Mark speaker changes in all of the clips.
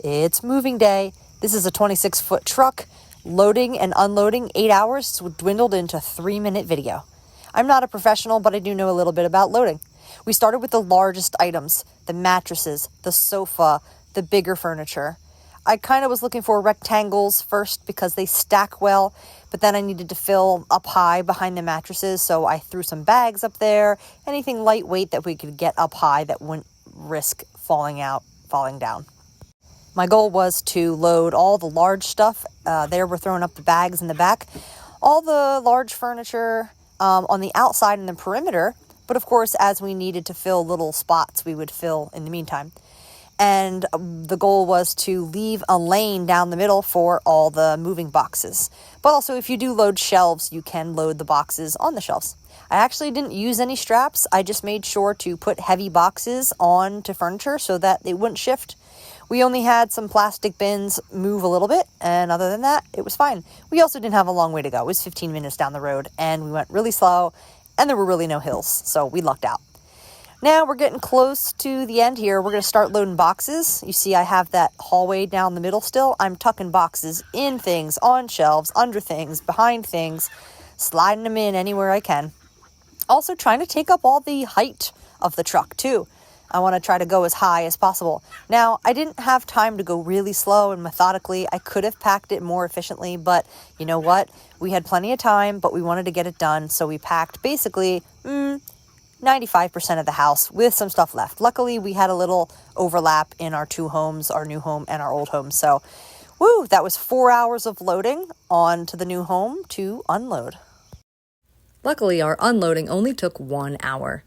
Speaker 1: It's moving day. This is a 26-foot truck. Loading and unloading 8 hours dwindled into a 3-minute video. I'm not a professional, but I do know a little bit about loading. We started with the largest items, the mattresses, the sofa, the bigger furniture. I kind of was looking for rectangles first because they stack well, but then I needed to fill up high behind the mattresses, so I threw some bags up there, anything lightweight that we could get up high that wouldn't risk falling down. My goal was to load all the large stuff. There we're throwing up the bags in the back. All the large furniture on the outside and the perimeter. But of course, as we needed to fill little spots, we would fill in the meantime. And the goal was to leave a lane down the middle for all the moving boxes. But also, if you do load shelves, you can load the boxes on the shelves. I actually didn't use any straps. I just made sure to put heavy boxes onto furniture so that they wouldn't shift. We only had some plastic bins move a little bit, and other than that, it was fine. We also didn't have a long way to go. It was 15 minutes down the road, and we went really slow, and there were really no hills, so we lucked out. Now we're getting close to the end here. We're going to start loading boxes. You see I have that hallway down the middle still. I'm tucking boxes in things, on shelves, under things, behind things, sliding them in anywhere I can. Also trying to take up all the height of the truck too. I want to try to go as high as possible. Now, I didn't have time to go really slow and methodically. I could have packed it more efficiently, but you know what? We had plenty of time, but we wanted to get it done, so we packed basically 95% of the house with some stuff left. Luckily, we had a little overlap in our two homes, our new home and our old home. So, that was 4 hours of loading on to the new home to unload.
Speaker 2: Luckily, our unloading only took 1 hour.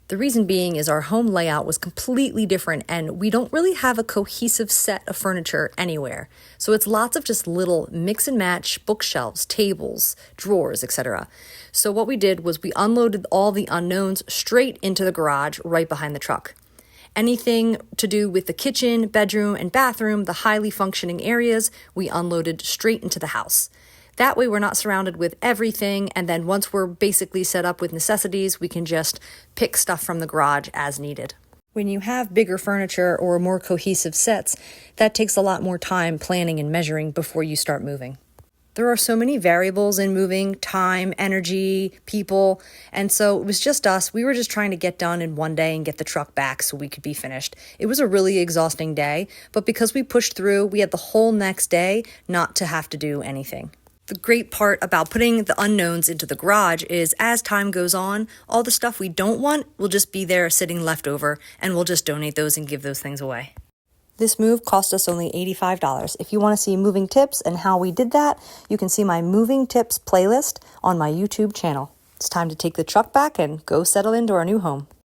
Speaker 2: The reason being is our home layout was completely different and we don't really have a cohesive set of furniture anywhere. So it's lots of just little mix and match bookshelves, tables, drawers, etc. So what we did was we unloaded all the unknowns straight into the garage right behind the truck. Anything to do with the kitchen, bedroom, and bathroom, the highly functioning areas, we unloaded straight into the house. That way we're not surrounded with everything, and then once we're basically set up with necessities, we can just pick stuff from the garage as needed. When you have bigger furniture or more cohesive sets, that takes a lot more time planning and measuring before you start moving. There are so many variables in moving: time, energy, people, and so it was just us. We were just trying to get done in one day and get the truck back so we could be finished. It was a really exhausting day, but because we pushed through, we had the whole next day not to have to do anything. The great part about putting the unknowns into the garage is as time goes on, all the stuff we don't want will just be there sitting left over, and we'll just donate those and give those things away. This move cost us only $85. If you want to see moving tips and how we did that, you can see my moving tips playlist on my YouTube channel. It's time to take the truck back and go settle into our new home.